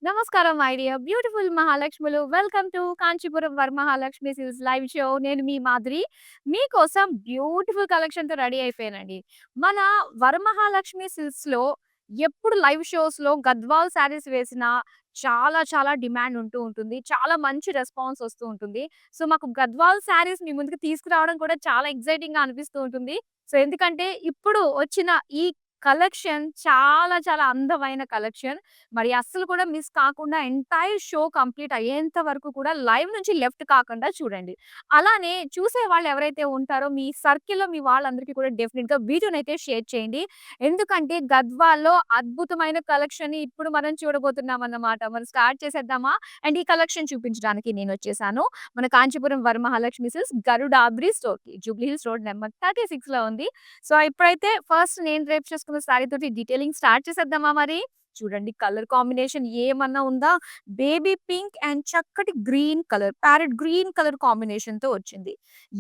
నమస్కారం my dear beautiful మహాలక్ష్ములు. Welcome to Kanchipuram Varamahalakshmi silks live show. నేను మీ మాధురి. మీకోసం బ్యూటిఫుల్ కలెక్షన్‌తో రెడీ అయిపోయానండి. మన వరమహాలక్ష్మి సిల్క్స్‌లో ఎప్పుడు లైవ్ షోస్‌లో గద్వాల్ శారీస్ వేసినా చాలా చాలా డిమాండ్ ఉంటూ ఉంటుంది. చాలా మంచి రెస్పాన్స్ వస్తూ ఉంటుంది. సో, మాకు గద్వాల్ శారీస్ మీ ముందుకు తీసుకురావడం కూడా చాలా ఎక్సైటింగ్‌గా అనిపిస్తూ ఉంటుంది. సో, ఎందుకంటే ఇప్పుడు వచ్చిన ఈ కలెక్షన్ చాలా చాలా అందమైన కలెక్షన్. మరి అస్సలు కూడా మిస్ కాకుండా ఎంటైర్ షో కంప్లీట్ అయ్యేంత వరకు కూడా లైవ్ నుంచి లెఫ్ట్ కాకుండా చూడండి. అలానే చూసేవాళ్ళు ఎవరైతే ఉంటారో మీ సర్కిల్‌లో మీ వాళ్ళందరికీ కూడా డెఫినిట్‌గా వీడియోనైతే షేర్ చేయండి. ఎందుకంటే గద్వాల్లో అద్భుతమైన కలెక్షన్‌ని ఇప్పుడు మనం చూడబోతున్నామన్నమాట. మరి స్టార్ట్ చేసేద్దామా? అండ్ ఈ కలెక్షన్ చూపించడానికి నేనొచ్చేసాను. మన కాంచీపురం వరమహాలక్ష్మి సిల్క్స్ గరుడాద్రి స్టోర్‌కి. జూబ్లీ హిల్స్ రోడ్ నంబర్ 36లో ఉంది. సో, ఇప్పుడైతే ఫస్ట్ నేను డ్రేప్ చేసుకున్న సారీ తోటి డీటెయిలింగ్ స్టార్ట్ చేసేద్దామా మరి? చూడండి కలర్ కాంబినేషన్ ఏమన్నా ఉందా? బేబీ పింక్ అండ్ చక్కటి green colour, parrot green colour కాంబినేషన్‌తో వచ్చింది.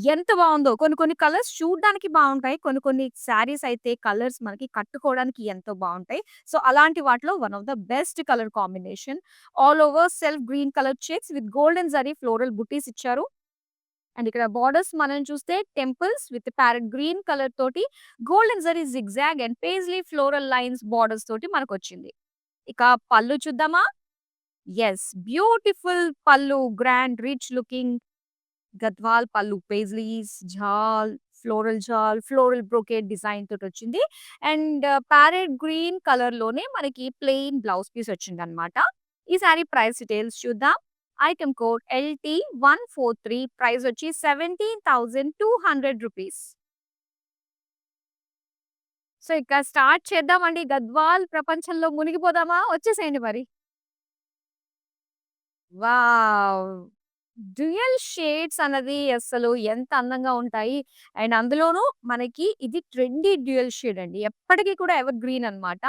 ఎంత బావుందో! కొన్ని కొన్ని కలర్స్ చూడ్డానికి బావుంటాయి. కొన్ని కొన్ని శారీస్ అయితే కలర్స్ మనకి కట్టుకోవడానికి ఎంతో బావుంటాయి. సో, అలాంటి వాటిలో one of the best colour combination. All over self green colour checks with golden zari floral బుట్టీస్ ఇచ్చారు. అండ్ ఇక్కడ బోర్డర్స్ మనం చూస్తే temples with parrot green colour తోటి golden zari zigzag and paisley floral lines borders తోటి మనకొచ్చింది. ఇక పళ్ళు చూద్దామా? యెస్. బ్యూటిఫుల్ పళ్ళు. గ్రాండ్ రిచ్ లుకింగ్ గద్వాల్ పళ్ళు. పేజ్లీస్, ఫ్లోరల్ బ్రొకేడ్ డిజైన్ తోటొచ్చింది. అండ్ ప్యారెట్ గ్రీన్ కలర్‌లోనే మనకి ప్లెయిన్ బ్లౌజ్ పీస్ వచ్చిందనమాట. ఈ సారీ ప్రైస్ డీటెయిల్స్ చూద్దాం. ఐటెమ్ కోడ్ LT143 ప్రైస్ వచ్చి ₹17,200. సో, ఇక స్టార్ట్ చేద్దామండి. గద్వాల్ ప్రపంచంలో మునిగిపోదామా? వచ్చేసేయండి మరి. వావ్! డ్యూయల్ షేడ్స్ అన్నది అసలు ఎంత అందంగా ఉంటాయి. అండ్ అందులోనూ మనకి ఇది ట్రెండీ డ్యూయల్ షేడ్ అండి. ఎప్పటికి కూడా ఎవర్ గ్రీన్ అన్నమాట.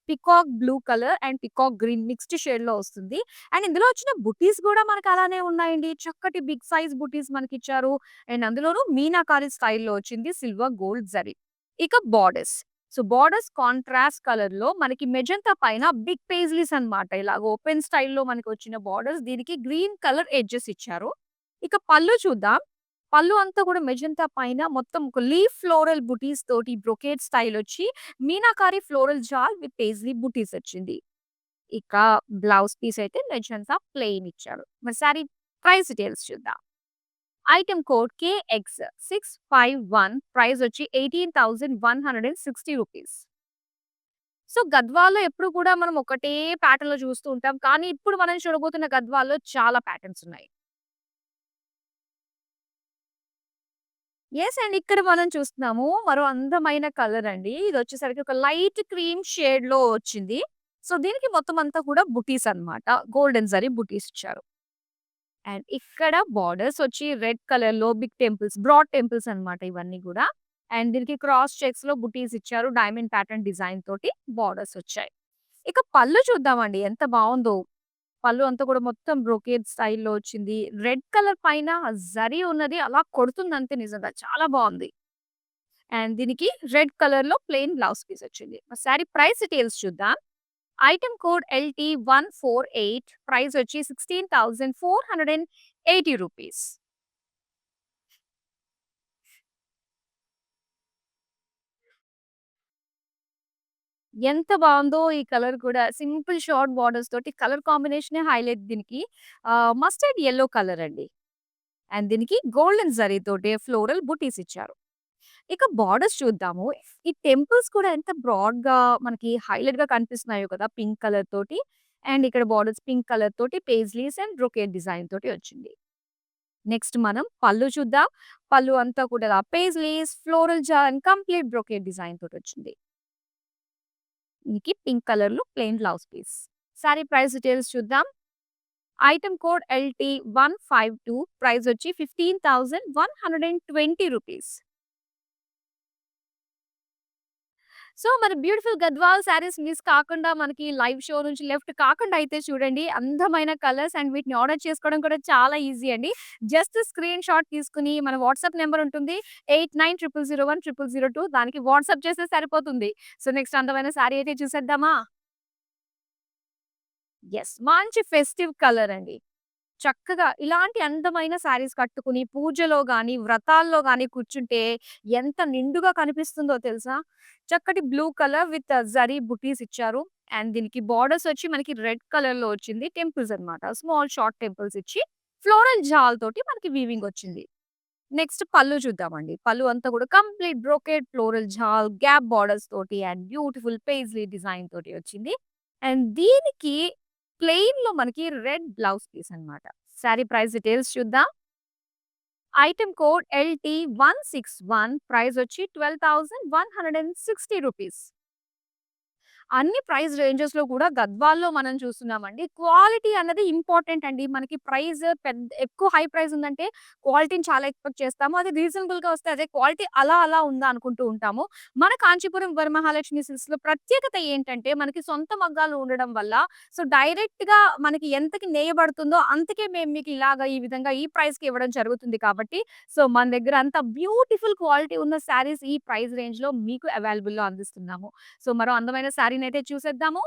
Peacock blue colour and peacock green mixed షేడ్‌లో వస్తుంది. అండ్ ఇందులో వచ్చిన బుటీస్ గూడా మనకు అలానే ఉన్నాయండి. చక్కటి బిగ్ సైజ్ బుటీస్ మనకిచ్చారు. అండ్ అందులోనూ మీనాకారి స్టైల్‌లో వచ్చింది సిల్వర్ గోల్డ్ జరీ. ఇక బోర్డర్స్. సో, బోర్డర్స్ కాంట్రాస్ట్ కలర్‌లో మనకి మెజంతా పైన బిగ్ పేజ్లీస్ అన్నమాట. ఇలాగ ఓపెన్ స్టైల్‌లో మనకొచ్చిన బోర్డర్స్ దీనికి గ్రీన్ కలర్ ఎడ్జెస్ ఇచ్చారు. ఇక పళ్ళు చూద్దాం. పళ్ళు అంతా కూడా మెజంతా పైన మొత్తం ఒక లీఫ్ ఫ్లోరల్ బుటీస్ తోటి బ్రొకేడ్ స్టైల్ వచ్చి మీనాకారి ఫ్లోరల్ జాల్ విత్ పేజ్లీ బుటీస్ వచ్చింది. ఇక బ్లౌజ్ పీస్ అయితే మెజంతా ప్లెయిన్ ఇచ్చారు. మరి సారీ ప్రైస్ డీటెయిల్స్ చూద్దాం. ఐటెమ్ కోడ్ KX651 ప్రైస్ వచ్చి ₹18,160. సో, గద్వాల్‌లో ఎప్పుడు కూడా మనం ఒకటే ప్యాటర్న్‌లో చూస్తూ ఉంటాం. కానీ ఇప్పుడు మనం చూడబోతున్న గద్వాల్‌లో చాలా ప్యాటర్న్స్ ఉన్నాయి. యెస్ అండి. ఇక్కడ మనం చూస్తున్నాము మరో అందమైన కలర్ అండి. ఇదొచ్చేసరికి ఒక లైట్ క్రీమ్ షేడ్‌లో వచ్చింది. సో, దీనికి మొత్తం అంతా కూడా బుటీస్ అన్నమాట. గోల్డెన్ జరీ బుటీస్ ఇచ్చారు. అండ్ ఇక్కడ బోర్డర్స్ వచ్చి రెడ్ కలర్‌లో బిగ్ టెంపుల్స్, బ్రాడ్ టెంపుల్స్ అన్నమాట ఇవన్నీ గూడా. అండ్ దీనికి క్రాస్ చెక్స్‌లో బుటీస్ ఇచ్చారు. డైమండ్ ప్యాటర్న్ డిజైన్ తోటి బోర్డర్స్ వచ్చాయి. ఇక పళ్ళు చూద్దామండి ఎంత బావుందో. పళ్ళు అంతా కూడా మొత్తం బ్రొకేడ్ స్టైల్‌లో వచ్చింది. రెడ్ కలర్ పైన జరీ ఉన్నది అలా కొడుతుందంతే నిజంగా చాలా బావుంది. అండ్ దీనికి రెడ్ కలర్‌లో ప్లెయిన్ బ్లౌజ్ పీస్ వచ్చింది. సారీ ప్రైస్ డీటెయిల్స్ చూద్దాం. ఐటెమ్ కోడ్ LT148 ప్రైస్ వచ్చి ₹16,480. ఎంత బావుందో ఈ కలర్ కూడా. సింపుల్ షార్ట్ బోర్డర్స్ తోటి కలర్ కాంబినేషనే హైలైట్ దీనికి. మస్టర్డ్ యెల్లో కలర్ అండి. అండ్ దీనికి గోల్డెన్ జరీ తోటి ఫ్లోరల్ బుటీస్ ఇచ్చారు. ఇక బోర్డర్స్ చూద్దాము. ఈ టెంపుల్స్ కూడా ఎంత బ్రాడ్‌గా మనకి హైలైట్‌గా కనిపిస్తున్నాయో కదా! పింక్ కలర్ తోటి. అండ్ ఇక్కడ బోర్డర్స్ పింక్ కలర్ తోటి పేజ్లీస్ అండ్ బ్రొకేడ్ డిజైన్ తోటి వచ్చింది. నెక్స్ట్ మనం పళ్ళు చూద్దాం. పళ్ళు అంతా కూడా ఇలా paisleys, floral and complete brocade design తోటొచ్చింది. దీనికి పింక్ కలర్‌లో plain blouse piece. Sorry price details చూద్దాం. ఐటెమ్ కోడ్ LT152 ప్రైస్ వచ్చి ₹15,120. సో, మన బ్యూటిఫుల్ గద్వాల్ శారీస్ మిస్ కాకుండా మనకి లైవ్ షో నుంచి లెఫ్ట్ కాకుండా అయితే చూడండి. అందమైన కలర్స్ అండ్ వీటిని ఆర్డర్ చేసుకోవడం కూడా చాలా ఈజీ అండి. జస్ట్ స్క్రీన్ షాట్ తీసుకొని మన వాట్సాప్ నంబర్ ఉంటుంది. 8900010002 దానికి వాట్సాప్ చేస్తే సరిపోతుంది. సో, నెక్స్ట్ అందమైన శారీ అయితే చూసేద్దామా? యెస్. మంచి ఫెస్టివ్ కలర్ అండి. చక్కగా ఇలాంటి అందమైన శారీస్ కట్టుకుని పూజలో గాని, వ్రతాల్లో గాని కూర్చుంటే ఎంత నిండుగా కనిపిస్తుందో తెలుసా? చక్కటి బ్లూ కలర్ విత్ జరీ బుటీస్ ఇచ్చారు. అండ్ దీనికి బోర్డర్స్ వచ్చి మనకి రెడ్ కలర్‌లో వచ్చింది. టెంపుల్స్ అన్నమాట. స్మాల్ షార్ట్ టెంపుల్స్ ఇచ్చి ఫ్లోరల్ జాల్ తోటి మనకి వీవింగ్ వచ్చింది. నెక్స్ట్ పళ్ళు చూద్దామండి. పళ్ళు అంతా కూడా కంప్లీట్ బ్రోకేడ్ ఫ్లోరల్ జాల్, గ్యాప్ బోర్డర్స్ తోటి అండ్ బ్యూటిఫుల్ పేజ్లీ డిజైన్ తోటి వచ్చింది. అండ్ దీనికి ప్లెయిన్‌లో మనకి రెడ్ బ్లౌజ్ పీస్ అన్నమాట. సారీ ప్రైస్ డీటెయిల్స్ చూద్దాం. ఐటెమ్ కోడ్ LT161 ప్రైస్ వచ్చి ₹12,160. అన్ని ప్రైస్ రేంజెస్‌లో కూడా గద్వాల్లో మనం చూస్తున్నామండి. క్వాలిటీ అన్నది ఇంపార్టెంట్ అండి. మనకి ప్రైస్ ఎక్కువ హై ప్రైస్ ఉందంటే క్వాలిటీని చాలా ఎక్స్‌పెక్ట్ చేస్తాము. అది రీజనబుల్‌గా వస్తే అదే క్వాలిటీ అలా అలా ఉందా అనుకుంటూ ఉంటాము. మన కాంచీపురం వరమహాలక్ష్మి సిల్క్స్‌లో ప్రత్యేకత ఏంటంటే మనకి సొంత మగ్గాలు ఉండడం వల్ల డైరెక్ట్‌గా మనకి ఎంతకి నేయబడుతుందో అంతకే మేము మీకు ఇలాగ ఈ విధంగా ఈ ప్రైస్‌కి ఇవ్వడం జరుగుతుంది కాబట్టి మన దగ్గర అంత బ్యూటిఫుల్ క్వాలిటీ ఉన్న శారీస్ ఈ ప్రైస్ రేంజ్‌లో మీకు అవైలబుల్‌లో అందిస్తున్నాము. మరో అందమైన శారీనైతే చూసేద్దాము.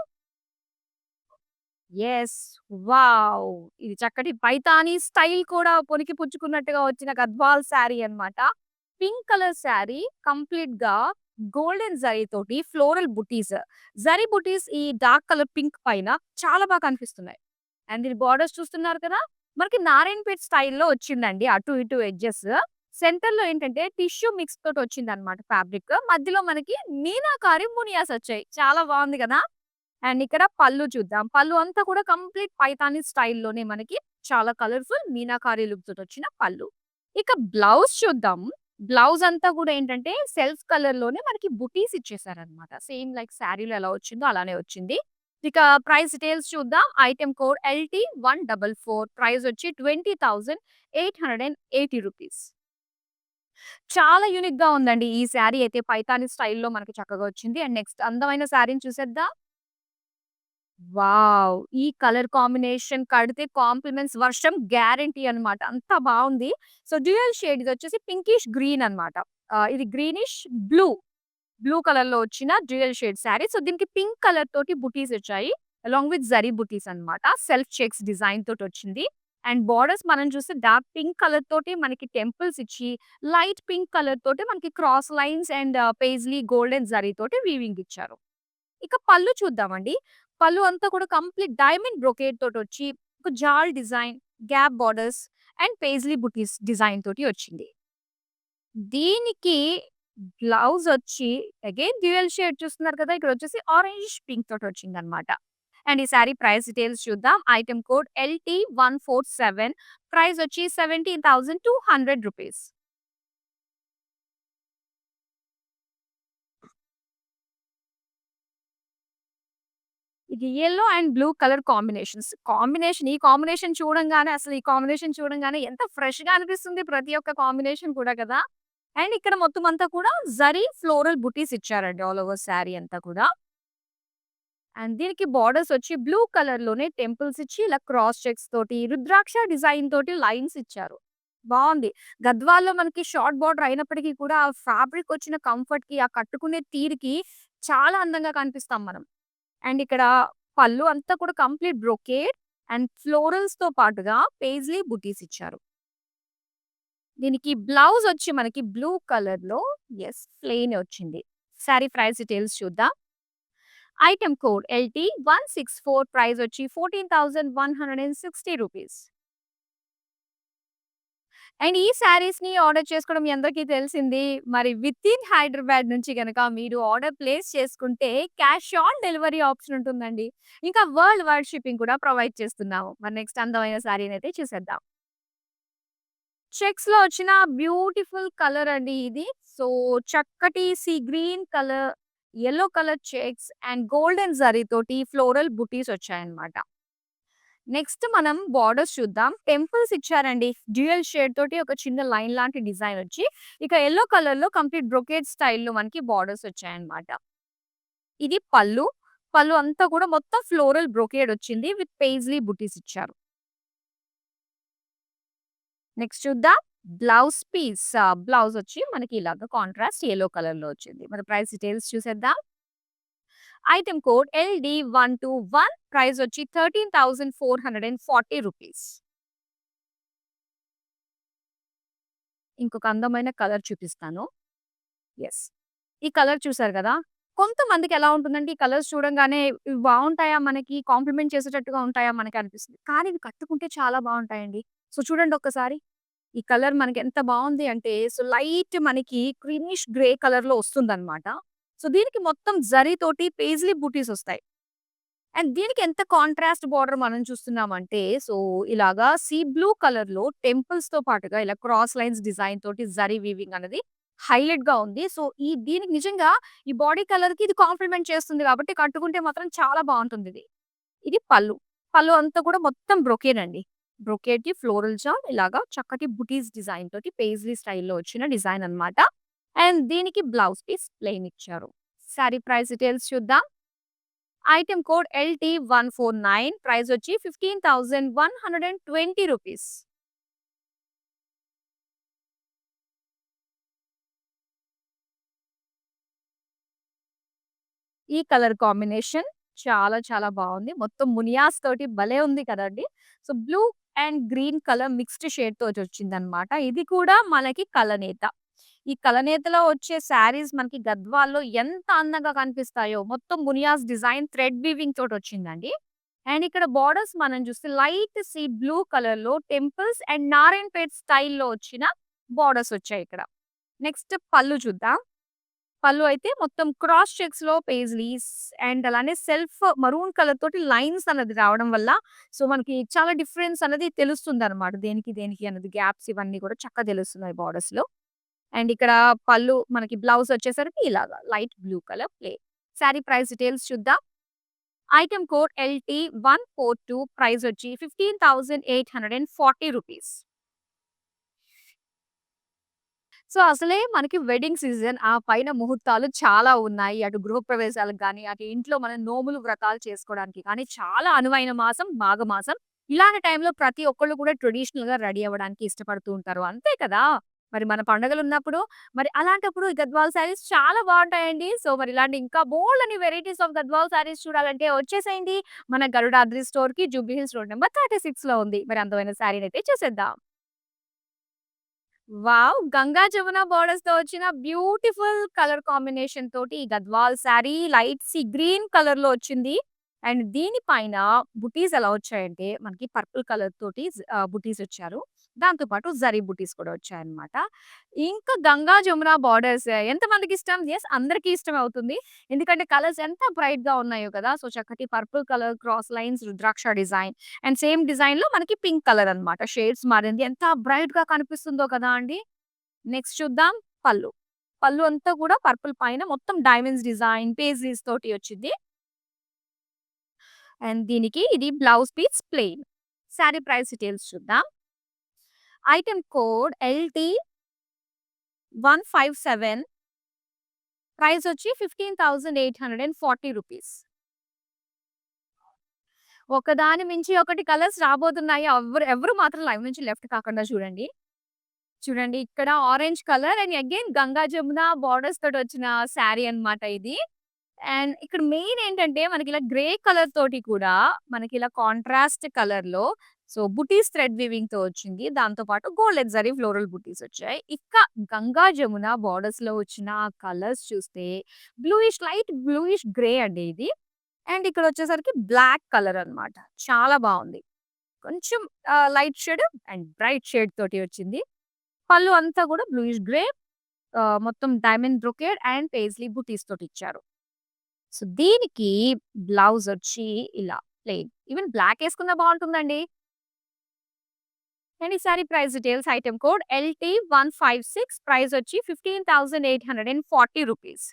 యెస్. వావ్! ఇది చక్కటి పైతానీ స్టైల్ కూడా పొనికి పుచ్చుకున్నట్టుగా వచ్చిన గద్వాల్ శారీ అన్నమాట. పింక్ కలర్ శారీ కంప్లీట్‌గా గోల్డెన్ జరీతోటి ఫ్లోరల్ బుటీస్. జరీ బుటీస్ ఈ డార్క్ కలర్ పింక్ పైన చాలా బాగా కనిపిస్తున్నాయి. అండ్ దీని బోర్డర్స్ చూస్తున్నారు కదా! మనకి నారాయణపేట్ స్టైల్‌లో వచ్చిందండి. అటు ఇటు ఎడ్జెస్. సెంటర్‌లో ఏంటంటే టిష్యూ మిక్స్ తోటి వచ్చిందన్నమాట ఫ్యాబ్రిక్. మధ్యలో మనకి మీనాకారి మునియాస్ వచ్చాయి. చాలా బావుంది కదా! అండ్ ఇక్కడ పళ్ళు చూద్దాం. పళ్ళు అంతా కూడా కంప్లీట్ పైతాని స్టైల్‌లోనే మనకి చాలా కలర్‌ఫుల్ మీనాకారి లుక్ తోటొచ్చిన పళ్ళు. ఇక బ్లౌజ్ చూద్దాం. బ్లౌజ్ అంతా కూడా ఏంటంటే సెల్ఫ్ కలర్‌లోనే మనకి బుటీస్ ఇచ్చేసారన్నమాట. సేమ్ లైక్ శారీలో ఎలా వచ్చిందో అలానే వచ్చింది. ఇక ప్రైస్ డీటెయిల్స్ చూద్దాం. ఐటెమ్ కోడ్ LT144 ప్రైస్ వచ్చి ₹20,880. చాలా యూనిక్‌గా ఉందండి. ఈ శారీ అయితే పైతాని స్టైల్‌లో మనకి చక్కగా వచ్చింది. అండ్ నెక్స్ట్ అందమైన శారీని చూసేద్దాం. వావ్! ఈ కలర్ కాంబినేషన్ కడితే కాంప్లిమెంట్స్ వర్షం గ్యారంటీ అన్నమాట. అంత బావుంది. డ్యూయల్ షేడ్ ఇదొచ్చేసి పింకిష్ గ్రీన్ అన్నమాట. ఇది గ్రీనిష్ బ్లూ, బ్లూ కలర్‌లో వచ్చిన డ్యూయల్ షేడ్ శారీ. దీనికి పింక్ కలర్ తోటి బుటీస్ వచ్చాయి. అలాంగ్ విత్ జరీ బుటీస్ అన్నమాట. సెల్ఫ్ చెక్స్ డిజైన్ తోటొచ్చింది. అండ్ బోర్డర్స్ మనం చూస్తే డార్క్ పింక్ కలర్ తోటి మనకి టెంపుల్స్ ఇచ్చి, లైట్ పింక్ కలర్ తోటి మనకి cross lines and paisley golden zari తోటి వీవింగ్ ఇచ్చారు. ఇక పళ్ళు చూద్దామండి. పళ్ళు అంతా కూడా కంప్లీట్ డైమండ్ బ్రొకేడ్ తోటొచ్చి, ఒక జాల్ design, gap borders and paisley బుటీస్ డిజైన్ తోటి వచ్చింది. దీనికి బ్లౌజ్ వచ్చి అగైన్ డ్యూయల్ షేడ్ చూస్తున్నారు కదా! ఇక్కడొచ్చేసి ఆరెంజిష్ పింక్ తోటొచ్చిందనమాట. అండ్ ఈ సారీ ప్రైస్ డీటెయిల్స్ చూద్దాం. ఐటెమ్ కోడ్ LT147 ప్రైస్ వచ్చి ₹17,200. ఇది yellow and blue colour combinations. ఈ కాంబినేషన్ చూడంగానే అసలు ఈ కాంబినేషన్ చూడంగానే ఎంత ఫ్రెష్‌గా అనిపిస్తుంది ప్రతి ఒక్క కాంబినేషన్ కూడా కదా! అండ్ ఇక్కడ మొత్తం అంతా కూడా జరీ ఫ్లోరల్ బుటీస్ ఇచ్చారండి ఆల్ ఓవర్ శారీ అంతా కూడా. అండ్ దీనికి బోర్డర్స్ వచ్చి బ్లూ కలర్‌లోనే టెంపుల్స్ ఇచ్చి ఇలా క్రాస్ చెక్స్ తోటి, రుద్రాక్ష డిజైన్ తోటి లైన్స్ ఇచ్చారు. బావుంది. గద్వాల్లో మనకి షార్ట్ బోర్డర్ అయినప్పటికీ కూడా ఆ ఫ్యాబ్రిక్ వచ్చిన కంఫర్ట్‌కి, ఆ కట్టుకునే తీరుకి చాలా అందంగా కనిపిస్తాం మనం. అండ్ ఇక్కడ పళ్ళు అంతా కూడా కంప్లీట్ బ్రొకేడ్ అండ్ ఫ్లోరల్స్‌తో పాటుగా పేజ్లీ బుటీస్ ఇచ్చారు. దీనికి బ్లౌజ్ వచ్చి మనకి బ్లూ కలర్‌లో ప్లెయిన్ వచ్చింది. సారీ ప్రైస్ డీటెయిల్స్ చూద్దాం. ఐటెమ్ కోడ్ LT164 ప్రైస్ వచ్చి ₹14,160. అండ్ ఈ శారీస్‌ని ఆర్డర్ చేసుకోవడం మీ అందరికీ తెలిసింది. మరి వితిన్ హైదరాబాద్ నుంచి గనక మీరు ఆర్డర్ ప్లేస్ చేసుకుంటే క్యాష్ ఆన్ డెలివరీ ఆప్షన్ ఉంటుందండి. ఇంకా వరల్డ్ వైడ్ షిప్పింగ్ కూడా ప్రొవైడ్ చేస్తున్నాము. మరి నెక్స్ట్ అందమైన శారీనైతే చూసేద్దాం. చెక్స్‌లో వచ్చిన బ్యూటిఫుల్ కలర్ అండి ఇది. సో, చక్కటి sea green colour, yellow colour checks and golden జరీతోటి ఫ్లోరల్ బుటీస్ వచ్చాయన్నమాట. నెక్స్ట్ మనం బోర్డర్స్ చూద్దాం. టెంపుల్స్ ఇచ్చారండి. డ్యూయల్ షేడ్ తోటి ఒక చిన్న లైన్ లాంటి డిజైన్ వచ్చి, ఇక యెల్లో కలర్‌లో కంప్లీట్ బ్రొకేడ్ స్టైల్‌లో మనకి బోర్డర్స్ వచ్చాయన్నమాట. ఇది పళ్ళు. పళ్ళు అంతా కూడా మొత్తం ఫ్లోరల్ బ్రొకేడ్ వచ్చింది. విత్ పెయిజ్లీ బుటీస్ ఇచ్చారు. నెక్స్ట్ చూద్దాం. Blouse piece. బ్లౌజ్ వచ్చి మనకి ఇలాగ కాంట్రాస్ట్ యెల్లో కలర్‌లో వచ్చింది. మరి ప్రైస్ డీటెయిల్స్ చూసేద్దాం. ఐటెమ్ కోడ్ LD121 ప్రైస్ వచ్చి 13,440 రూపీస్. ఇంకొక అందమైన కలర్ చూపిస్తాను. యెస్. ఈ కలర్ చూసారు గదా! కొంతమందికి ఎలా ఉంటుందంటే ఈ కలర్స్ చూడంగానే ఇవి బావుంటాయా మనకి కాంప్లిమెంట్ చేసేటట్టుగా ఉంటాయా మనకి అనిపిస్తుంది. కానీ ఇవి కట్టుకుంటే చాలా బావుంటాయండి. సో చూడండి ఒక్కసారి. ఈ కలర్ మనకి ఎంత బావుంది అంటే సో లైట్ మనకి క్రీమిష్ గ్రే కలర్‌లో వస్తుందన్నమాట. సో దీనికి మొత్తం జరీతోటి పేజ్లీ బూటీస్ ఒస్తాయి. అండ్ దీనికి ఎంత కాంట్రాస్ట్ బోర్డర్ మనం చూస్తున్నామంటే, సో ఇలాగా సీ బ్లూ కలర్‌లో టెంపుల్స్‌తో పాటుగా ఇలా క్రాస్ లైన్స్ డిజైన్ తోటి జరీ వీవింగ్ అనేది హైలైట్‌గా ఉంది. సో దీనికి నిజంగా ఈ బాడీ కలర్‌కి ఇది కాంప్లిమెంట్ చేస్తుంది కాబట్టి కట్టుకుంటే మాత్రం చాలా బావుంటుందిది. ఇది పళ్ళు. పళ్ళు అంతా కూడా మొత్తం బ్రొకేడ్ అండి. బ్రొకేడ్‌కి ఫ్లోరల్ చార్ట్ ఇలాగా చక్కటి బుటీస్ డిజైన్ తోటి పేజ్లీ స్టైల్‌లో వచ్చిన డిజైన్ అన్నమాట. అండ్ దీనికి బ్లౌజ్ పీస్ ప్లెయిన్ ఇచ్చారు. సారీ ప్రైస్ డీటెయిల్స్ చూద్దాం. ఐటెమ్ కోడ్ LT149 ప్రైస్ వచ్చి 15,120 రూపీస్. ఈ కలర్ కాంబినేషన్ చాలా చాలా బావుంది. మొత్తం మునియాస్ తోటి భలే ఉంది కదండీ! So, blue and green colour mixed shade తోటొచ్చిందనమాట. ఇది కూడా మనకి కలనేత. ఈ కలనేతలో వచ్చే శారీస్ మనకి గద్వాల్లో ఎంత అందంగా కనిపిస్తాయో మొత్తం మునియాస్ డిజైన్ థ్రెడ్ వీవింగ్ తోటొచ్చిందండి. అండ్ ఇక్కడ బోర్డర్స్ మనం చూస్తే లైట్ సీ బ్లూ కలర్‌లో టెంపుల్స్ అండ్ నారాయణపేట్ స్టైల్‌లో వచ్చిన బోర్డర్స్ వచ్చాయి ఇక్కడ. నెక్స్ట్ పళ్ళు చూద్దాం. పళ్ళు అయితే మొత్తం క్రాస్ చెక్స్‌లో పెయిస్‌లీస్ అండ్ అలానే సెల్ఫ్ మరూన్ కలర్ తోటి లైన్స్ అన్నది రావడం వల్ల సో, మనకి చాలా డిఫరెన్స్ అనేది తెలుస్తుందనమాట. దేనికి, దేనికి అన్నది గ్యాప్స్ ఇవన్నీ కూడా చక్కగా తెలుస్తున్నాయి బోర్డర్స్‌లో. అండ్ ఇక్కడ పళ్ళు మనకి బ్లౌజ్ వచ్చేసరికి ఇలాగా light blue colour plain. Sari price details చూద్దాం. ఐటెమ్ కోడ్ LT142 ప్రైస్ వచ్చి 15,840 రూపీస్. సో, అసలే మనకి వెడ్డింగ్ సీజన్. ఆ పైన ముహూర్తాలు చాలా ఉన్నాయి. అటు గృహప్రవేశాలకు గాని, అటు ఇంట్లో మనం నోములు, వ్రతాలు చేసుకోవడానికి కానీ చాలా అనువైన మాసం మాఘమాసం. ఇలాంటి టైంలో ప్రతి ఒక్కళ్ళు కూడా ట్రెడిషనల్‌గా రెడీ అవ్వడానికి ఇష్టపడుతూ ఉంటారు. అంతే కదా! మరి మన పండుగలున్నప్పుడు మరి అలాంటప్పుడు ఈ గద్వాల్ శారీస్ చాలా బావుంటాయండి. సో, మరి ఇలాంటి ఇంకా బోలెడన్ని వెరైటీస్ ఆఫ్ గద్వాల్ శారీస్ చూడాలంటే వచ్చేసేయండి. మన గరుడాద్రి స్టోర్‌కి జూబ్లీ హిల్స్ రోడ్ నంబర్ 36లో ఉంది. మరి అందమైన శారీనైతే చూసేద్దాం. వావ్! గంగా జమున బోర్డర్స్‌తో వచ్చిన బ్యూటిఫుల్ కలర్ కాంబినేషన్ తోటి ఈ Gadwal sari light sea green కలర్‌లో వచ్చింది. అండ్ దీని పైన బుటీస్ ఎలా వచ్చాయంటే మనకి పర్పుల్ కలర్ తోటి బుటీస్ వచ్చారు. దాంతో పాటు జరీ బుటీస్ కూడా వచ్చాయన్నమాట. ఇంకా గంగా జమున బోర్డర్స్ ఎంతమందికి ఇష్టం? యెస్, అందరికీ ఇష్టమే అవుతుంది. ఎందుకంటే కలర్స్ ఎంత బ్రైట్‌గా ఉన్నాయో కదా! సో, చక్కటి purple colour cross lines rudraksha design and same డిజైన్‌లో మనకి పింక్ కలర్ అన్నమాట. షేడ్స్ మారింది. ఎంత బ్రైట్‌గా కనిపిస్తుందో కదా అండి! నెక్స్ట్ చూద్దాం పళ్ళు. పళ్ళు అంతా కూడా పర్పుల్ పైన మొత్తం డైమండ్స్ డిజైన్, పేజ్లీస్ తోటి వచ్చింది. అండ్ దీనికి ఇది blouse piece plain. Sari price details చూద్దాం. ఐటెమ్ కోడ్ LT157 ప్రైస్ వచ్చి 15,840 రూపీస్. ఒకదాని మించి ఒకటి కలర్స్ రాబోతున్నాయి. ఎవరు మాత్రం లైవ్ నుంచి లెఫ్ట్ కాకుండా చూడండి. చూడండి ఇక్కడ orange colour and again Ganga Jamuna borders తోటొచ్చిన శారీ అన్నమాట ఇది. అండ్ ఇక్కడ మెయిన్ ఏంటంటే మనకిలా గ్రే కలర్ తోటి కూడా మనకిలా కాంట్రాస్ట్ కలర్‌లో సో, బుటీస్ థ్రెడ్ వీవింగ్‌తో వచ్చింది. దాంతో పాటు గోల్డెన్ జరీ ఫ్లోరల్ బుటీస్ వచ్చాయి. ఇక గంగా జమున బోర్డర్స్‌లో వచ్చిన కలర్స్ చూస్తే లైట్ బ్లూయిష్ గ్రే అండి ఇది. అండ్ ఇక్కడొచ్చేసరికి బ్లాక్ కలర్ అన్నమాట. చాలా బావుంది. కొంచెం light shade and bright shade తోటి వచ్చింది. పళ్ళు అంతా కూడా బ్లూయిష్ గ్రే మొత్తం diamond brocade and paisley buttis తోటిచ్చారు. So, దీనికి బ్లౌజొచ్చి ఇలా ప్లెయిన్. ఈవెన్ బ్లాక్ యేసుకున్నా బావుంటుందండి. అండ్ ఈ sari price details item code LT156 ప్రైసొచ్చి 15,840 rupees.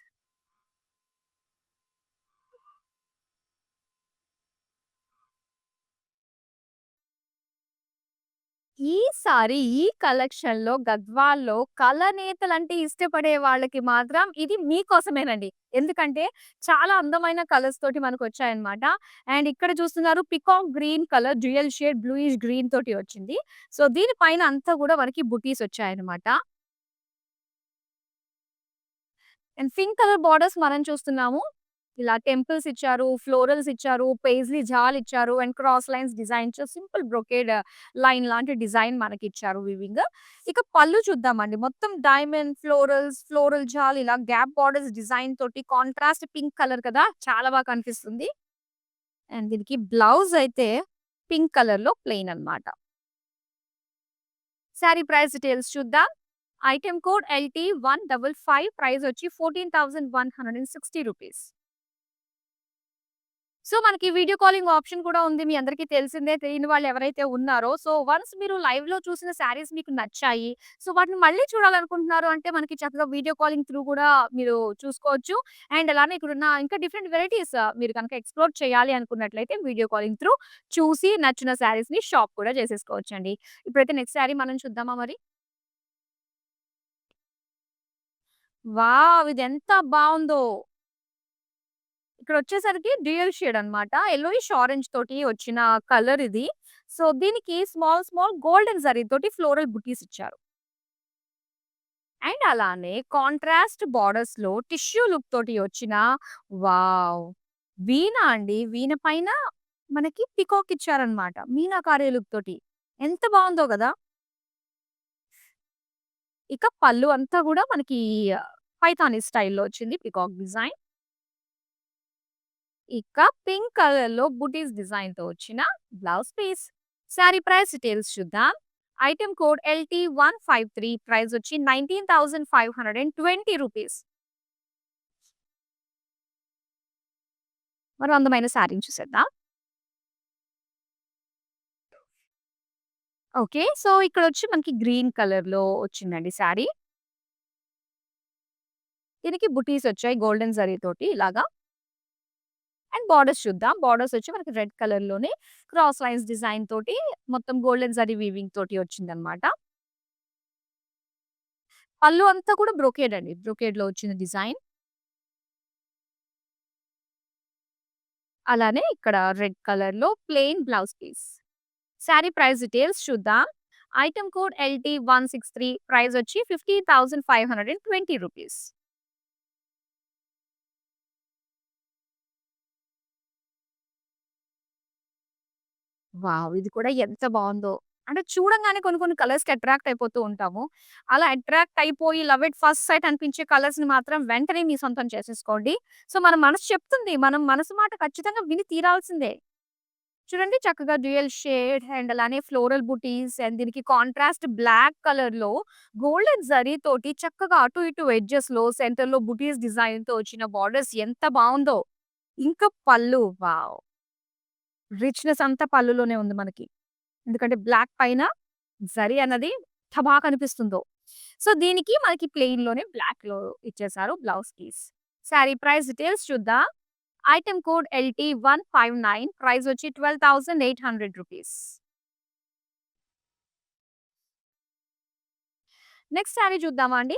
ఈసారి ఈ కలెక్షన్‌లో గద్వాల్‌లో కలనేతలంటే ఇష్టపడే వాళ్ళకి మాత్రం ఇది మీకోసమేనండి. ఎందుకంటే చాలా అందమైన కలర్స్ తోటి మనకొచ్చాయన్నమాట. అండ్ ఇక్కడ చూస్తున్నారు peacock green colour dual shade bluish green తోటి వచ్చింది. సో, దీని పైన అంతా గూడా మనకి బుటీస్ వచ్చాయన్నమాట. అండ్ పింక్ కలర్ బోర్డర్స్ మనం చూస్తున్నాము. ఇలా టెంపుల్స్ ఇచ్చారు, ఫ్లోరల్స్ ఇచ్చారు, పెయిస్లీ జాల్ ఇచ్చారు and cross lines designs simple brocade line లాంటి డిజైన్ మనకిచ్చారు వీవింగ్. ఇక పళ్ళు చూద్దామండి. మొత్తం డైమండ్, ఫ్లోరల్స్, ఫ్లోరల్ జాల్ ఇలా గ్యాప్ బోర్డర్స్ డిజైన్ తోటి కాంట్రాస్ట్ పింక్ కలర్ కదా! చాలా బాగా కనిపిస్తుంది. అండ్ దీనికి బ్లౌజ్ అయితే పింక్ కలర్‌లో ప్లెయిన్ అన్నమాట. సారీ ప్రైస్ డీటెయిల్స్ చూద్దాం. ఐటెమ్ కోడ్ LT155 ప్రైస్ వచ్చి ₹14,160. సో, మనకి వీడియో కాలింగ్ ఆప్షన్ కూడా ఉంది. మీ అందరికీ తెలిసిందే. తెలియని వాళ్ళు ఎవరైతే ఉన్నారో, సో, వన్స్ మీరు లైవ్‌లో చూసిన శారీస్ మీకు నచ్చాయి. సో, వాటిని మళ్ళీ చూడాలనుకుంటున్నారు అంటే మనకి చక్కగా వీడియో కాలింగ్ త్రూ కూడా మీరు చూసుకోవచ్చు. అండ్ అలానే ఇక్కడున్న ఇంకా డిఫరెంట్ వెరైటీస్ మీరు కనుక ఎక్స్‌ప్లోర్ చేయాలి అనుకున్నట్లయితే వీడియో కాలింగ్ త్రూ చూసి నచ్చిన శారీస్‌ని షాప్ కూడా చేసేసుకోవచ్చండి. ఇప్పుడైతే నెక్స్ట్ శారీ మనం చూద్దామా మరి? వావ్! ఇదెంత బావుందో! ఇక్కడొచ్చేసరికి డ్యూయల్ షేడ్ అన్నమాట. యెల్లోయిష్ ఆరెంజ్ తోటి వచ్చిన కలర్ ఇది. సో, దీనికి స్మాల్, స్మాల్ గోల్డెన్ జరీతోటి ఫ్లోరల్ బుటీస్ ఇచ్చారు. అండ్ అలానే కాంట్రాస్ట్ బోర్డర్స్‌లో టిష్యూ లుక్ తోటి వచ్చిన వావ్! వీణ అండి. వీణ పైన మనకి పీకాక్ ఇచ్చారన్నమాట. మీనాకారి లుక్ తోటి. ఎంత బావుందో గదా! ఇక పళ్ళు అంతా గూడా మనకి పైథానీ స్టైల్‌లో వచ్చింది పీకాక్ డిజైన్. ఇక పింక్ కలర్‌లో బుటీస్ డిజైన్‌తో వచ్చిన blouse piece. Sorry price details చూద్దాం. ఐటెమ్ కోడ్ LT153 ప్రైస్ వచ్చి ₹19,520. మరో అందమైన సారీని చూసేద్దాం. ఓకే. సో, ఇక్కడొచ్చి మనకి గ్రీన్ కలర్‌లో వచ్చిందండి సారీ. దీనికి బుటీస్ వచ్చాయి గోల్డెన్ జరీతోటి ఇలాగా. అండ్ బోర్డర్స్ చూద్దాం. బోర్డర్స్ వచ్చి మనకి రెడ్ కలర్‌లోనే క్రాస్ లైన్స్ డిజైన్ తోటి మొత్తం గోల్డెన్ జరీ వీవింగ్ తోటి వచ్చిందన్నమాట. పళ్ళు అంతా కూడా బ్రొకేడ్ అండి. బ్రొకేడ్‌లో వచ్చిన డిజైన్. అలానే ఇక్కడ రెడ్ కలర్‌లో plain blouse piece. Sorry price details చూద్దాం. ఐటెమ్ కోడ్ LT163 ప్రైస్ వచ్చి ₹15,520. వావ్! ఇది కూడా ఎంత బావుందో. అంటే చూడంగానే కొన్ని కొన్ని కలర్స్‌కి అట్రాక్ట్ అయిపోతూ ఉంటాము. అలా అట్రాక్ట్ అయిపోయి లవ్ ఎట్ ఫస్ట్ సైట్ అనిపించే కలర్స్‌ని మాత్రం వెంటనే మీ సొంతం చేసేసుకోండి. సో, మన మనసు చెప్తుంది. మనం మనసు మాట ఖచ్చితంగా విని తీరాల్సిందే. చూడండి చక్కగా డ్యూయల్ షేడ్ అండ్ అలానే ఫ్లోరల్ బుటీస్ అండ్ దీనికి కాంట్రాస్ట్ బ్లాక్ కలర్‌లో గోల్డెన్ జరీ తోటి చక్కగా అటు ఇటు ఎడ్జెస్‌లో సెంటర్‌లో బుటీస్ డిజైన్‌తో వచ్చిన బోర్డర్స్ ఎంత బావుందో. ఇంకా పళ్ళు వావ్! రిచ్‌నెస్ అంతా పళ్ళులోనే ఉంది మనకి. ఎందుకంటే బ్లాక్ పైన జరీ అన్నది ఎంత బాగా కనిపిస్తుందో. సో, దీనికి మనకి ప్లెయిన్‌లోనే బ్లాక్‌లో ఇచ్చేసారు blouse piece. Sorry price details చూద్దాం. ఐటెమ్ కోడ్ LT159 ప్రైస్ వచ్చి ₹12,800. నెక్స్ట్ సారీ చూద్దామా అండి?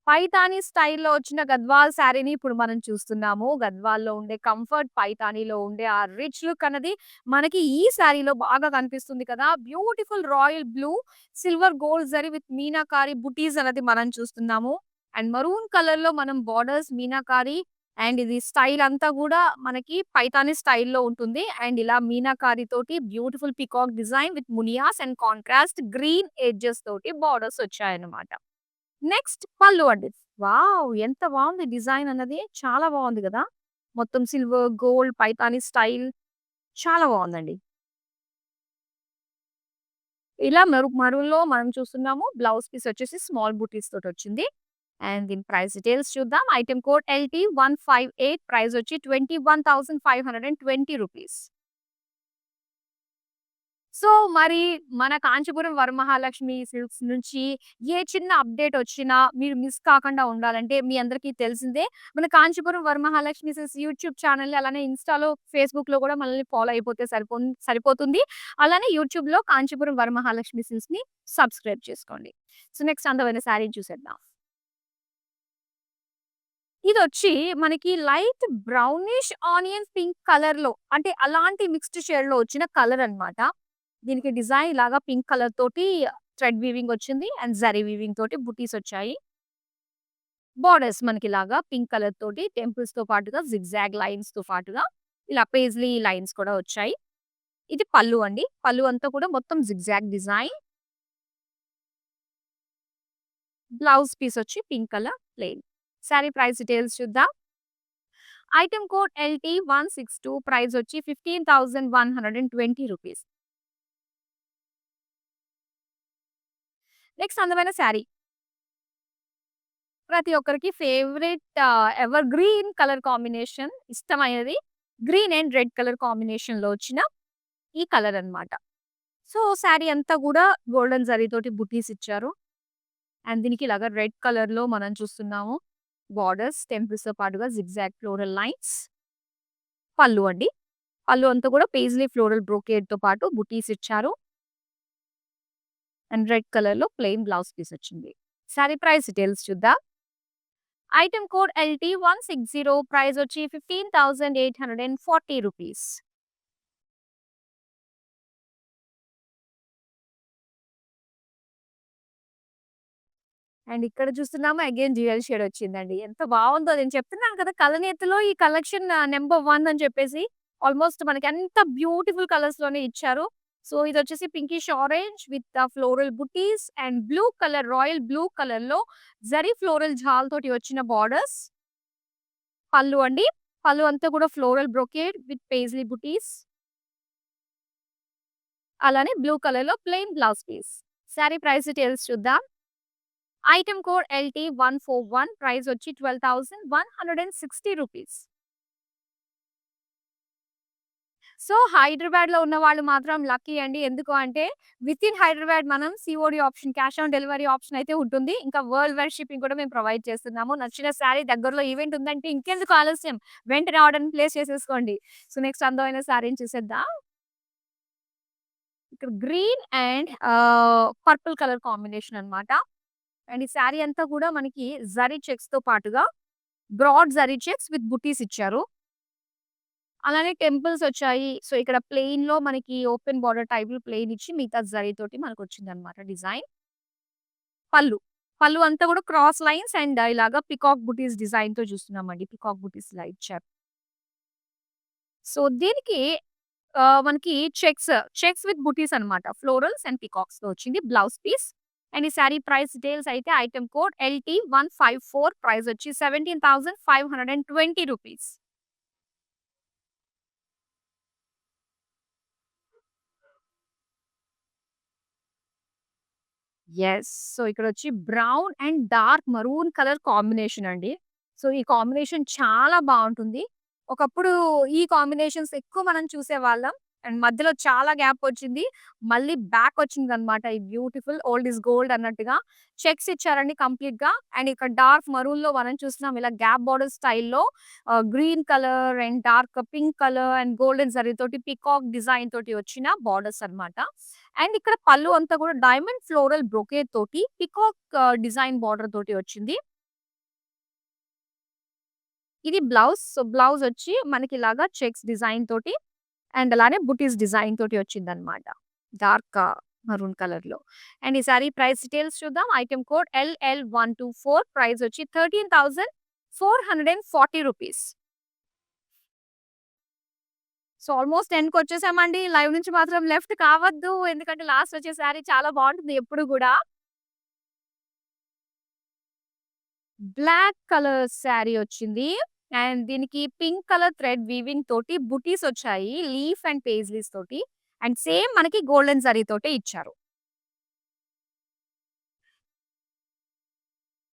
పైతానీ స్టైల్‌లో వచ్చిన గద్వాల్ శారీని ఇప్పుడు మనం చూస్తున్నాము. గద్వాల్‌లో ఉండే కంఫర్ట్, పైతానీలో ఉండే ఆ రిచ్ లుక్ అన్నది మనకి ఈ శారీలో బాగా కనిపిస్తుంది కదా! Beautiful royal blue, silver gold zari with meenakari బుటీస్ అనేది మనం చూస్తున్నాము. అండ్ మరూన్ కలర్‌లో మనం బోర్డర్స్ మీనాకారి అండ్ ఇది స్టైల్ అంతా గూడా మనకి పైతానీ స్టైల్‌లో ఉంటుంది. అండ్ ఇలా మీనాకారి తోటి beautiful peacock design with మునియాస్ and contrast green edges తోటి బోర్డర్స్ వచ్చాయన్నమాట. నెక్స్ట్ పళ్ళు అండి. వావ్! ఎంత బావుంది డిజైన్ అన్నది. చాలా బావుంది గదా! మొత్తం సిల్వర్, గోల్డ్, పైతాని స్టైల్ చాలా బావుందండి. ఇలా మెరూన్‌లో మనం చూస్తున్నాము. బ్లౌజ్ పీస్ వచ్చేసి స్మాల్ బూటీస్ తోటొచ్చింది. అండ్ దీని ప్రైస్ డీటెయిల్స్ చూద్దాం. ఐటెమ్ కోడ్ LT158 ప్రైస్ వచ్చి ₹21,520. సో, మరి మన కాంచీపురం వరమహాలక్ష్మి సిల్క్స్ నుంచి ఏ చిన్న అప్‌డేట్ వచ్చినా మీరు మిస్ కాకుండా ఉండాలంటే మీ అందరికీ తెలిసిందే. మన కాంచీపురం వరమహాలక్ష్మి సిల్క్స్ యూట్యూబ్ ఛానెల్‌ని అలానే ఇన్‌స్టాలో, ఫేస్‌బుక్‌లో కూడా మనల్ని ఫాలో అయిపోతే సరిపోతుంది. అలానే యూట్యూబ్‌లో కాంచీపురం వరమహాలక్ష్మి సిల్క్స్‌ని సబ్స్క్రైబ్ చేసుకోండి. సో, నెక్స్ట్ అందమైన శారీని చూసేద్దాం. ఇదొచ్చి మనకి లైట్ బ్రౌనిష్ ఆనియన్ పింక్ కలర్‌లో అంటే అలాంటి మిక్స్డ్ షేడ్‌లో వచ్చిన కలర్ అన్నమాట. దీనికి డిజైన్ ఇలాగా పింక్ కలర్ తోటి థ్రెడ్ వీవింగ్ వచ్చింది. అండ్ జరీ వీవింగ్ తోటి బుటీస్ వచ్చాయి. బోర్డర్స్ మనకిలాగా పింక్ కలర్ తోటి టెంపుల్స్‌తో పాటుగా జిగ్‌జాగ్ లైన్స్‌తో పాటుగా ఇలా పేజ్లీ లైన్స్ కూడా వచ్చాయి. ఇది పల్లు అండి. పల్లు అంతా కూడా మొత్తం జిగ్‌జాగ్ డిజైన్. బ్లౌజ్ పీస్ వచ్చి pink colour plain. Sari price details చూద్దాం. ఐటెమ్ కోడ్ LT162 ప్రైస్ వచ్చి 15,120 రూపీస్. నెక్స్ట్ అందమైన సారీ. ప్రతి ఒక్కరికి favourite ever green colour combination ఇష్టమైనది. గ్రీన్ అండ్ రెడ్ కలర్ కాంబినేషన్‌లో వచ్చిన ఈ కలర్ అన్నమాట. సో, సారీ అంతా గూడా గోల్డెన్ జరీతోటి బుటీస్ ఇచ్చారు. అండ్ దీనికి ఇలాగా రెడ్ కలర్‌లో మనం చూస్తున్నాము. బోర్డర్స్, టెంపుల్స్‌తో పాటుగా జిగ్‌జాగ్ ఫ్లోరల్ లైన్స్. పల్లు అండి. పల్లు అంతా కూడా పేజ్లీ ఫ్లోరల్ బ్రోకేడ్‌తో పాటు బుటీస్ ఇచ్చారు. అండ్ రెడ్ కలర్‌లో ప్లెయిన్ బ్లౌజ్ పీస్ వచ్చింది. సారీ ప్రైస్ డీటెయిల్స్ చూద్దాం. ఐటెమ్ కోడ్ LT160 ప్రైస్ వచ్చి 15,840 రూపీస్. అండ్ ఇక్కడ చూస్తున్నాము అగైన్ డ్యూయల్ షేడ్ వచ్చిందండి. ఎంత బావుందో నేను చెప్తున్నాను కదా! కలనేతలో ఈ కలెక్షన్ నంబర్ 1 అని చెప్పేసి. ఆల్‌మోస్ట్ మనకి అంత బ్యూటిఫుల్ కలర్స్‌లోనే ఇచ్చారు. సో, ఇదొచ్చేసి పింకిష్ ఆరెంజ్ విత్ ఫ్లోరల్ బుటీస్ and blue colour royal blue కలర్‌లో జరీ ఫ్లోరల్ జాల్ తోటి వచ్చిన బోర్డర్స్. పల్లు అండి. పల్లు అంతా కూడా ఫ్లోరల్ బ్రొకేడ్ విత్ పేజ్లీ బుటీస్. అలానే బ్లూ కలర్‌లో plain blouse piece. Sorry price details చూద్దాం. ఐటెమ్ కోడ్ LT141 ప్రైస్ వచ్చి 12,160 రూపీస్. సో, హైదరాబాద్‌లో ఉన్న వాళ్ళు మాత్రం లక్కీ అండి. ఎందుకు అంటే వితిన్ హైదరాబాద్ మనం COD option, cash on delivery option అయితే ఉంటుంది. ఇంకా వరల్డ్ వైడ్ షిప్పింగ్ కూడా మేము ప్రొవైడ్ చేస్తున్నాము. నచ్చిన సారీ దగ్గరలో ఈవెంట్ ఉందంటే ఇంకెందుకు ఆలస్యం వెంటనే ఆర్డర్‌ని ప్లేస్ చేసేసుకోండి. సో, నెక్స్ట్ అందమైన సారీని చూసేద్దాం. ఇక్కడ green and purple colour combination అన్నమాట. అండ్ ఈ సారీ అంతా కూడా మనకి జరీ చెక్స్‌తో పాటుగా బ్రాడ్ జరీ చెక్స్ విత్ బుటీస్ ఇచ్చారు. అలానే టెంపుల్స్ వచ్చాయి. సో, ఇక్కడ ప్లెయిన్‌లో మనకి ఓపెన్ బోర్డర్ టైప్‌లో ప్లెయిన్ ఇచ్చి మిగతా జరీతోటి మనకొచ్చిందన్నమాట డిజైన్. పల్లు. పల్లు అంతా కూడా క్రాస్ లైన్స్ అండ్ ఇలాగా పికాక్ బుటీస్ డిజైన్‌తో చూస్తున్నామండి. పికాక్ బుటీస్ ఇలా ఇచ్చారు. సో, దీనికి మనకి చెక్స్ విత్ బుటీస్ అన్నమాట. ఫ్లోరల్స్ అండ్ పీకాక్స్‌తో వచ్చింది బ్లౌజ్ పీస్. అండ్ ఈ సారీ ప్రైస్ డీటెయిల్స్ అయితే ఐటెమ్ కోడ్ LT154 ప్రైస్ వచ్చి 17,520 రూపీస్. యెస్. సో, ఇక్కడొచ్చి brown and dark maroon colour combination అండి. సో, ఈ కాంబినేషన్ చాలా బావుంటుంది. ఒకప్పుడు ఈ కాంబినేషన్స్ ఎక్కువ మనం చూసేవాళ్ళం. అండ్ మధ్యలో చాలా గ్యాప్ వచ్చింది. మళ్ళీ బ్యాక్ వచ్చిందనమాట. ఈ బ్యూటిఫుల్ ఓల్డ్ ఈస్ గోల్డ్ అన్నట్టుగా. చెక్స్ ఇచ్చారండి కంప్లీట్‌గా. అండ్ ఇక్కడ డార్క్ మరూన్‌లో మనం చూస్తున్నాం ఇలా గ్యాప్ బోర్డర్ స్టైల్‌లో green colour and dark pink colour and golden జరీతోటి పీకాక్ డిజైన్ తోటి వచ్చిన బోర్డర్స్ అన్నమాట. అండ్ ఇక్కడ పల్లు అంతా కూడా డైమండ్ ఫ్లోరల్ బ్రొకేడ్ తోటి పికాక్ డిజైన్ బోర్డర్ తోటి వచ్చింది. ఇది బ్లౌజ్. సో, బ్లౌజ్ వచ్చి మనకిలాగా చెక్స్ డిజైన్ తోటి అండ్ అలానే బుటీస్ డిజైన్ తోటి వచ్చిందనమాట. డార్క్ మరూన్ కలర్‌లో. అండ్ ఈ సారీ ప్రైస్ డీటెయిల్స్ చూద్దాం. ఐటెమ్ కోడ్ LL124 ప్రైస్ వచ్చి 13,440 రూపీస్. సో, ఆల్‌మోస్ట్ ఎండ్‌కొచ్చేసామండి. లైవ్ నుంచి మాత్రం లెఫ్ట్ కావద్దు. ఎందుకంటే లాస్ట్ వచ్చే సారీ చాలా బావుంటుంది ఎప్పుడు గూడా. బ్లాక్ కలర్ శారీ వచ్చింది. అండ్ దీనికి పింక్ కలర్ థ్రెడ్ వీవింగ్ తోటి బుటీస్ వచ్చాయి. లీఫ్ అండ్ పేజ్లీస్ తోటి. అండ్ సేమ్ మనకి గోల్డెన్ జరీ తోటే ఇచ్చారు.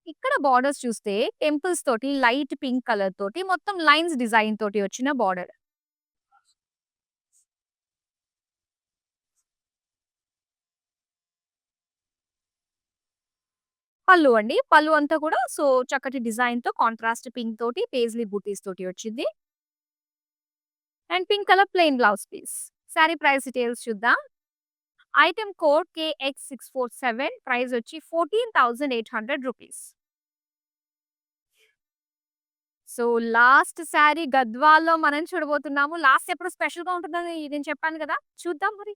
ఇక్కడ బోర్డర్స్ చూస్తే టెంపుల్స్ తోటి లైట్ పింక్ కలర్ తోటి మొత్తం లైన్స్ డిజైన్ తోటి వచ్చిన బోర్డర్. పల్లు అండి. పల్లు అంతా కూడా సో చక్కటి డిజైన్‌తో కాంట్రాస్ట్ పింక్ తోటి పేజ్లీ బూటీస్ తోటి వచ్చింది. And pink colour plain blouse piece. Sorry price details చూద్దాం. ఐటెమ్ కోడ్ KX647 ప్రైస్ వచ్చి 14,800 రూపీస్. సో, లాస్ట్ సారీ గద్వాల్‌లో మనం చూడబోతున్నాము. లాస్ట్ ఎప్పుడు స్పెషల్‌గా ఉంటుందని నేను చెప్పాను గదా! చూద్దాం మరి.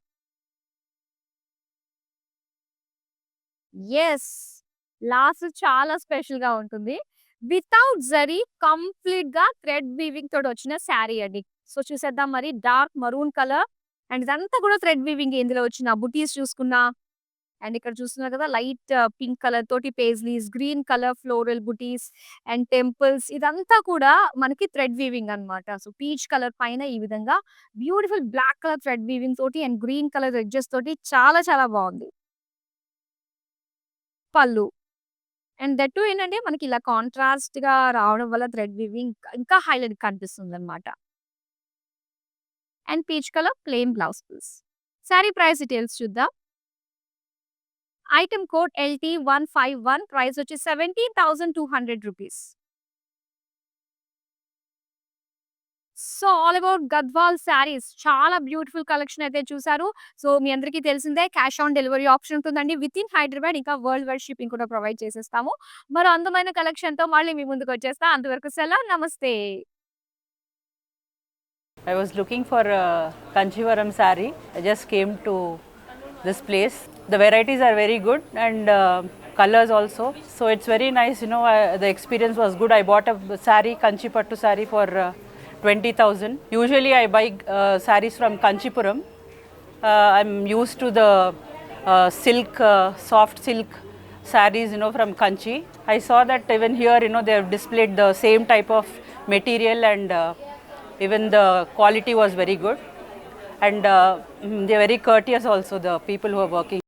యెస్. లాస్ట్ చాలా స్పెషల్‌గా ఉంటుంది. వితౌట్ జరీ కంప్లీట్‌గా థ్రెడ్ వీవింగ్ తోటి వచ్చిన శారీ అండి. సో, చూసేద్దాం మరి డార్క్ మరూన్ కలర్ అండ్ ఇదంతా కూడా థ్రెడ్ వీవింగ్ ఇందులో వచ్చిన బుటీస్ చూసుకున్నా అండ్ ఇక్కడ చూస్తున్నారు కదా లైట్ పింక్ కలర్ తోటి పేజ్లీస్, గ్రీన్ కలర్ ఫ్లోరల్ బుటీస్ అండ్ టెంపుల్స్ ఇదంతా కూడా మనకి థ్రెడ్ వీవింగ్ అన్నమాట. సో, పీచ్ కలర్ పైన ఈ విధంగా beautiful black colour thread weaving తోటి అండ్ గ్రీన్ కలర్ ఎడ్జెస్ తోటి చాలా చాలా బావుంది. పళ్ళు. అండ్ దట్ టూ ఏంటంటే మనకి ఇలా కాంట్రాస్ట్‌గా రావడం వల్ల థ్రెడ్ వీవింగ్ ఇంకా హైలైట్ కనిపిస్తుందన్నమాట. And peach colour plain blouse piece. Sorry price details చూద్దాం. ఐటెమ్ కోడ్ LT151 ప్రైస్ వచ్చి 17,200 rupees. So, all about Gadwal saris చాలా బ్యూటిఫుల్ కలెక్షన్ అయితే చూసారు. సో, మీ అందరికీ తెలిసిందే క్యాష్ ఆన్ డెలివరీ ఆప్షన్ ఉంటుందండి. వితిన్ హైదరాబాద్ ఇంకా వరల్డ్ వైడ్ షిప్పింగ్ కూడా ప్రొవైడ్ చేసేస్తాము. మరో అందమైన కలెక్షన్‌తో మళ్ళీ మీ ముందుకొచ్చేస్తా. అంతవరకు సెలవు. నమస్తే. I was looking for a Kanchivaram saree. I just came to this place. The varieties are very good and colors also. So it's very nice, the experience was good. I bought a saree, Kanchi Pattu saree for 20,000. Usually I buy sarees from Kanchipuram. I'm used to the silk, soft silk sarees, from Kanchi. I saw that even here, they have displayed the same type of material and even the quality was very good. And they're very courteous also, the people who are working